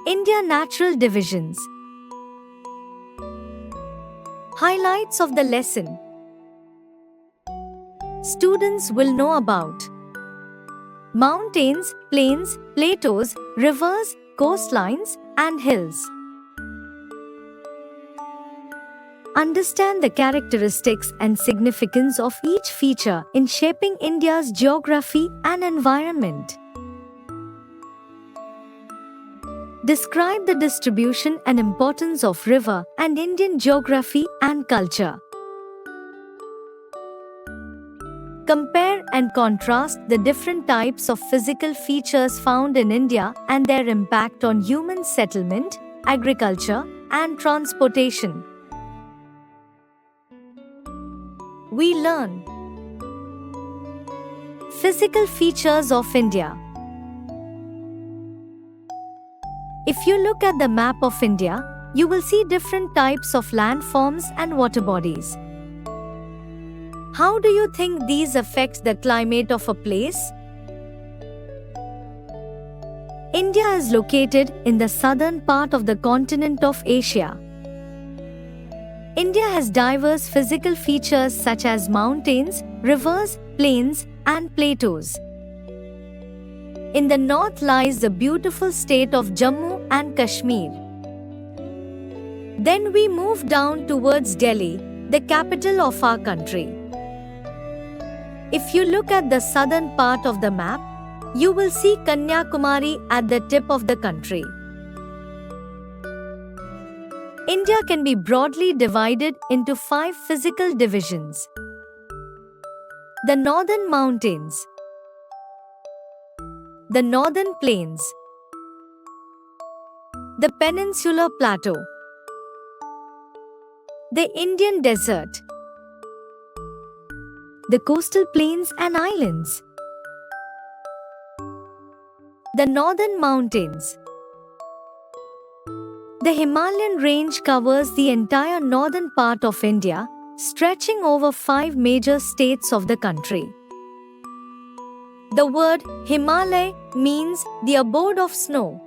India Natural Divisions. Highlights of the lesson. Students will know about mountains, plains, plateaus, rivers, coastlines, and hills. Understand the characteristics and significance of each feature in shaping India's geography and environment. Describe the distribution and importance of river and Indian geography and culture. Compare and contrast the different types of physical features found in India and their impact on human settlement, agriculture, and transportation. We learn physical features of India. If you look at the map of India, you will see different types of landforms and water bodies. How do you think these affect the climate of a place? India is located in the southern part of the continent of Asia. India has diverse physical features such as mountains, rivers, plains, and plateaus. In the north lies the beautiful state of Jammu and Kashmir. Then we move down towards Delhi, the capital of our country. If you look at the southern part of the map, you will see Kanyakumari at the tip of the country. India can be broadly divided into 5 physical divisions. The Northern Mountains, the Northern Plains, the Peninsular Plateau, the Indian Desert, the Coastal Plains and Islands, the Northern Mountains. The Himalayan range covers the entire northern part of India, stretching over 5 major states of the country. The word Himalaya means the abode of snow.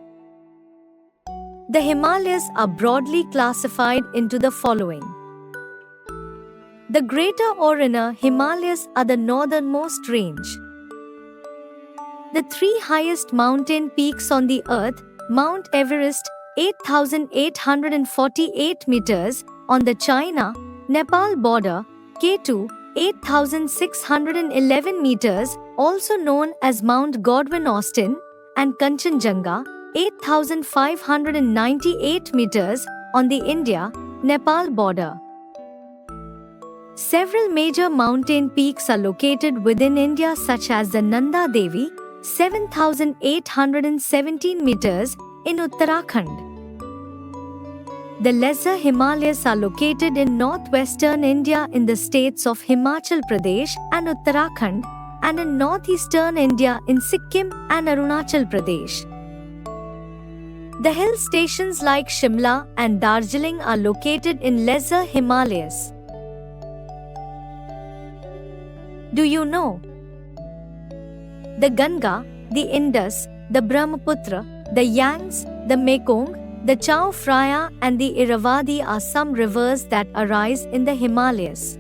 The Himalayas are broadly classified into the following. The Greater or Inner Himalayas are the northernmost range. The 3 highest mountain peaks on the earth, Mount Everest, 8,848 meters, on the China-Nepal border, K2, 8,611 meters, also known as Mount Godwin Austen, and Kanchenjunga, 8,598 meters, on the India-Nepal border. Several major mountain peaks are located within India such as the Nanda Devi, 7,817 meters, in Uttarakhand. The lesser Himalayas are located in northwestern India in the states of Himachal Pradesh and Uttarakhand, and in northeastern India in Sikkim and Arunachal Pradesh. The hill stations like Shimla and Darjeeling are located in lesser Himalayas. Do you know? The Ganga, the Indus, the Brahmaputra, the Yangtze, the Mekong, the Chao Phraya and the Irrawaddy are some rivers that arise in the Himalayas.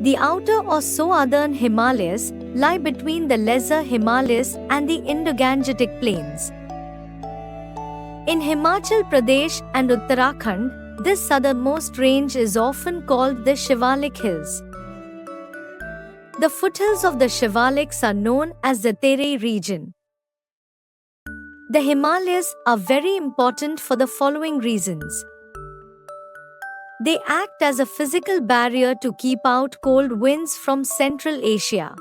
The outer or southern Himalayas lie between the lesser Himalayas and the Indo-Gangetic plains. In Himachal Pradesh and Uttarakhand, this southernmost range is often called the Shivalik Hills. The foothills of the Shivaliks are known as the Terai region. The Himalayas are very important for the following reasons. They act as a physical barrier to keep out cold winds from Central Asia.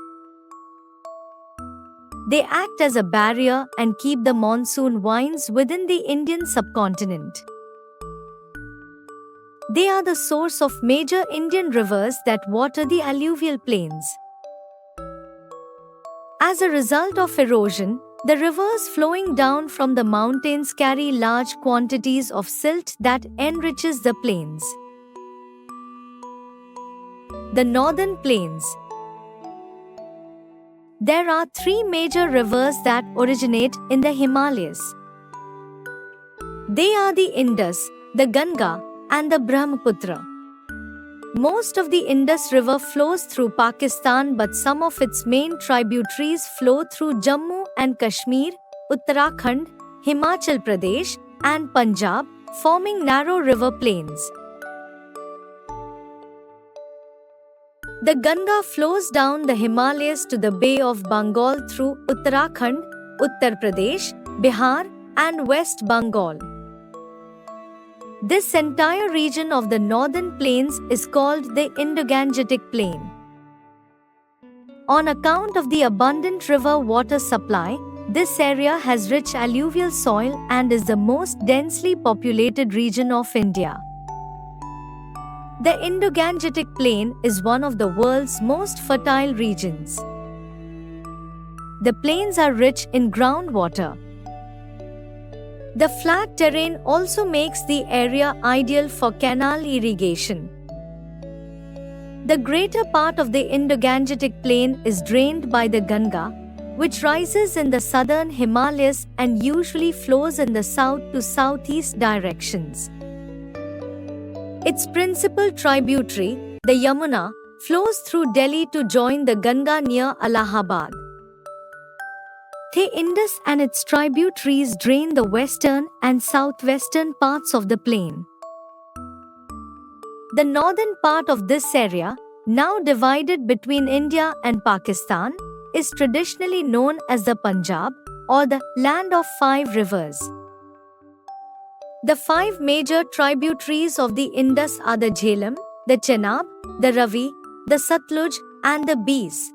They act as a barrier and keep the monsoon winds within the Indian subcontinent. They are the source of major Indian rivers that water the alluvial plains. As a result of erosion, the rivers flowing down from the mountains carry large quantities of silt that enriches the plains. The Northern Plains. There are three major rivers that originate in the Himalayas. They are the Indus, the Ganga, and the Brahmaputra. Most of the Indus River flows through Pakistan, but some of its main tributaries flow through Jammu and Kashmir, Uttarakhand, Himachal Pradesh, and Punjab, forming narrow river plains. The Ganga flows down the Himalayas to the Bay of Bengal through Uttarakhand, Uttar Pradesh, Bihar, and West Bengal. This entire region of the northern plains is called the Indo-Gangetic Plain. On account of the abundant river water supply, this area has rich alluvial soil and is the most densely populated region of India. The Indo-Gangetic Plain is one of the world's most fertile regions. The plains are rich in groundwater. The flat terrain also makes the area ideal for canal irrigation. The greater part of the Indo-Gangetic Plain is drained by the Ganga, which rises in the southern Himalayas and usually flows in the south to southeast directions. Its principal tributary, the Yamuna, flows through Delhi to join the Ganga near Allahabad. The Indus and its tributaries drain the western and southwestern parts of the plain. The northern part of this area, now divided between India and Pakistan, is traditionally known as the Punjab, or the Land of Five Rivers. The five major tributaries of the Indus are the Jhelum, the Chenab, the Ravi, the Satluj, and the Beas.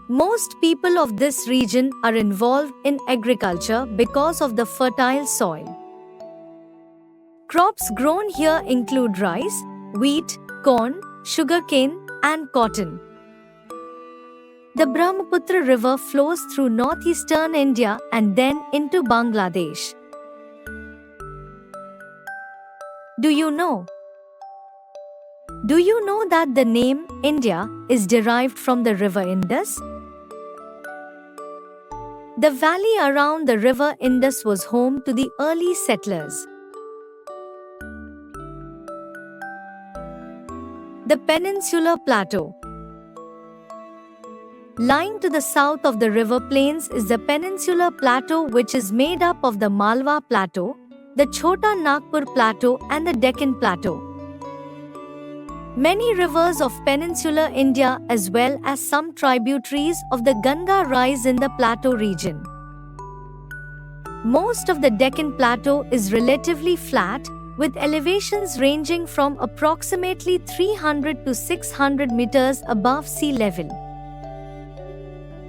Most people of this region are involved in agriculture because of the fertile soil. Crops grown here include rice, wheat, corn, sugarcane, and cotton. The Brahmaputra River flows through northeastern India and then into Bangladesh. Do you know that the name India is derived from the river Indus? The valley around the river Indus was home to the early settlers. The Peninsular Plateau. Lying to the south of the river plains is the Peninsular Plateau, which is made up of the Malwa Plateau, the Chota Nagpur Plateau, and the Deccan Plateau. Many rivers of peninsular India as well as some tributaries of the Ganga rise in the plateau region. Most of the Deccan Plateau is relatively flat, with elevations ranging from approximately 300 to 600 meters above sea level.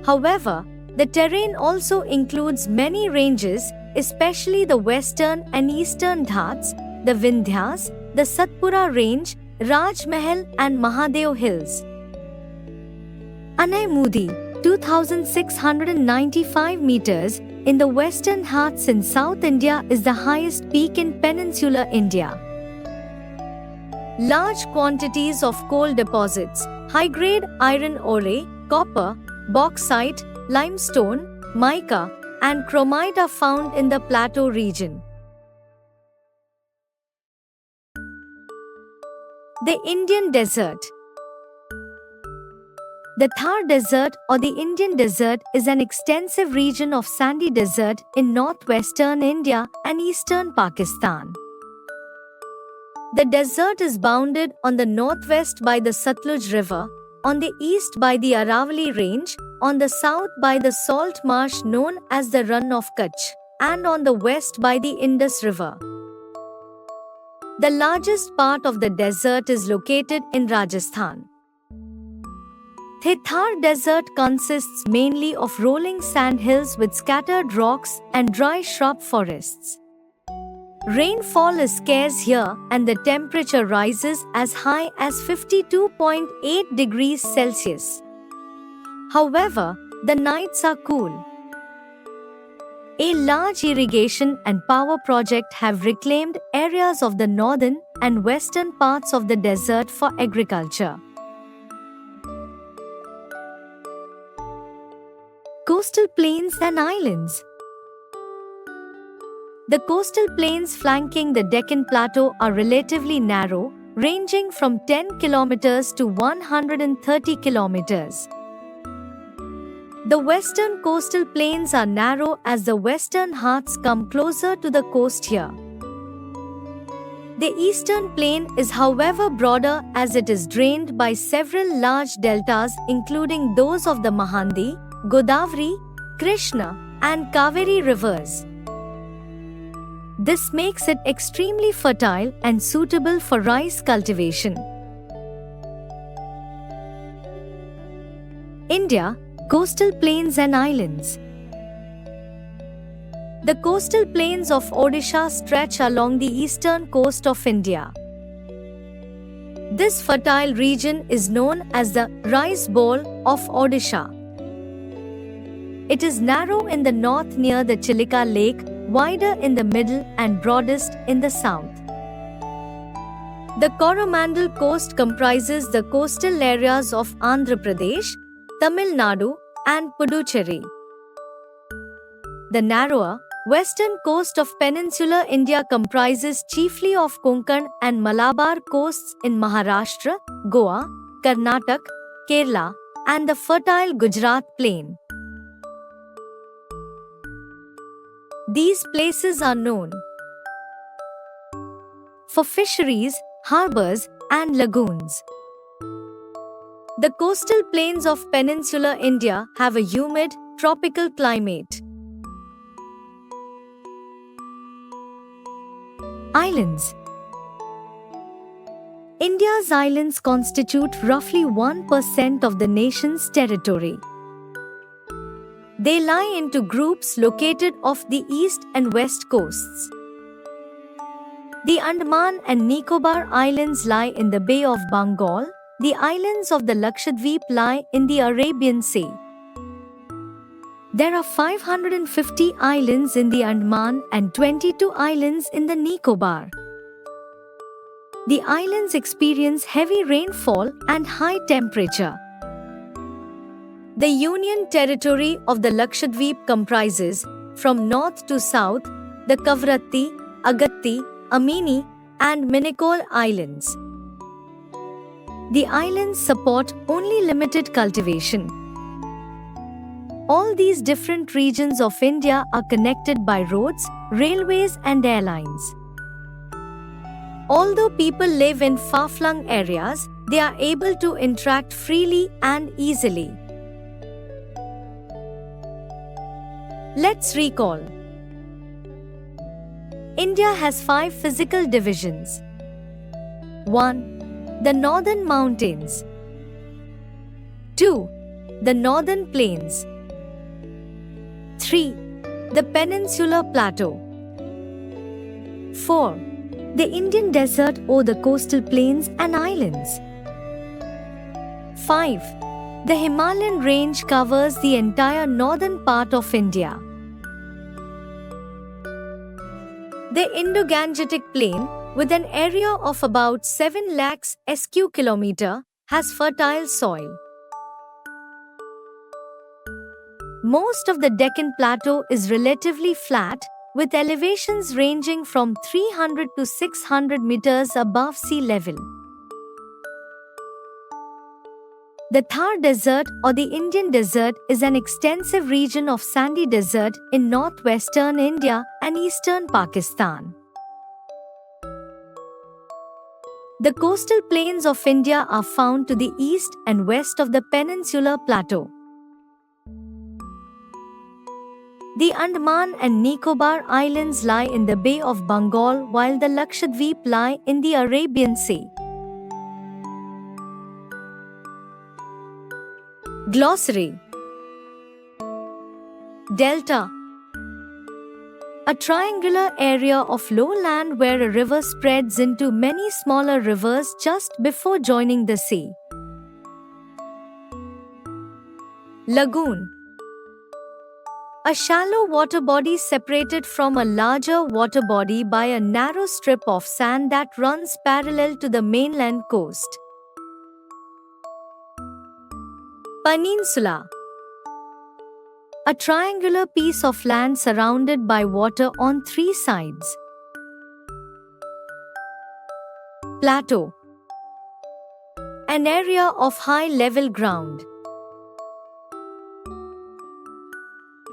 However, the terrain also includes many ranges, especially the western and eastern Ghats, the Vindhyas, the Satpura Range, Raj Mahal, and Mahadev Hills. Anaimudi, 2,695 meters, in the western Ghats in South India is the highest peak in peninsular India. Large quantities of coal deposits, high-grade iron ore, copper, bauxite, limestone, mica, and chromite are found in the plateau region. The Indian Desert. The Thar Desert or the Indian Desert is an extensive region of sandy desert in northwestern India and eastern Pakistan. The desert is bounded on the northwest by the Satluj River, on the east by the Aravalli Range, on the south by the salt marsh known as the Run of Kutch, and on the west by the Indus River. The largest part of the desert is located in Rajasthan. The Thar Desert consists mainly of rolling sand hills with scattered rocks and dry shrub forests. Rainfall is scarce here and the temperature rises as high as 52.8 degrees Celsius. However, the nights are cool. A large irrigation and power project have reclaimed areas of the northern and western parts of the desert for agriculture. Coastal plains and islands. The coastal plains flanking the Deccan Plateau are relatively narrow, ranging from 10 kilometers to 130 kilometers. The western coastal plains are narrow as the western Ghats come closer to the coast here. The eastern plain is however broader as it is drained by several large deltas including those of the Mahanadi, Godavari, Krishna, and Kaveri rivers. This makes it extremely fertile and suitable for rice cultivation. India, coastal plains and islands. The coastal plains of Odisha stretch along the eastern coast of India. This fertile region is known as the Rice Bowl of Odisha. It is narrow in the north near the Chilika Lake, wider in the middle and broadest in the south. The Coromandel coast comprises the coastal areas of Andhra Pradesh, Tamil Nadu, and Puducherry. The narrower, western coast of peninsular India comprises chiefly of Konkan and Malabar coasts in Maharashtra, Goa, Karnataka, Kerala, and the fertile Gujarat plain. These places are known for fisheries, harbors, and lagoons. The coastal plains of peninsular India have a humid, tropical climate. Islands. India's islands constitute roughly 1% of the nation's territory. They lie into groups located off the east and west coasts. The Andaman and Nicobar Islands lie in the Bay of Bengal. The islands of the Lakshadweep lie in the Arabian Sea. There are 550 islands in the Andaman and 22 islands in the Nicobar. The islands experience heavy rainfall and high temperature. The Union Territory of the Lakshadweep comprises, from north to south, the Kavaratti, Agatti, Amini, and Minikol Islands. The islands support only limited cultivation. All these different regions of India are connected by roads, railways, and airlines. Although people live in far-flung areas, they are able to interact freely and easily. Let's recall. India has 5 physical divisions. 1. The Northern Mountains. 2. The Northern Plains. 3. The Peninsular Plateau. 4. The Indian Desert or the coastal plains and islands. 5. The Himalayan range covers the entire northern part of India. The Indo-Gangetic Plain, with an area of about 7 lakhs sq km, has fertile soil. Most of the Deccan Plateau is relatively flat, with elevations ranging from 300 to 600 meters above sea level. The Thar Desert or the Indian Desert is an extensive region of sandy desert in northwestern India and eastern Pakistan. The coastal plains of India are found to the east and west of the Peninsular Plateau. The Andaman and Nicobar Islands lie in the Bay of Bengal while the Lakshadweep lie in the Arabian Sea. Glossary. Delta. A triangular area of lowland where a river spreads into many smaller rivers just before joining the sea. Lagoon. A shallow water body separated from a larger water body by a narrow strip of sand that runs parallel to the mainland coast. Peninsula. A triangular piece of land surrounded by water on three sides. Plateau. An area of high level ground.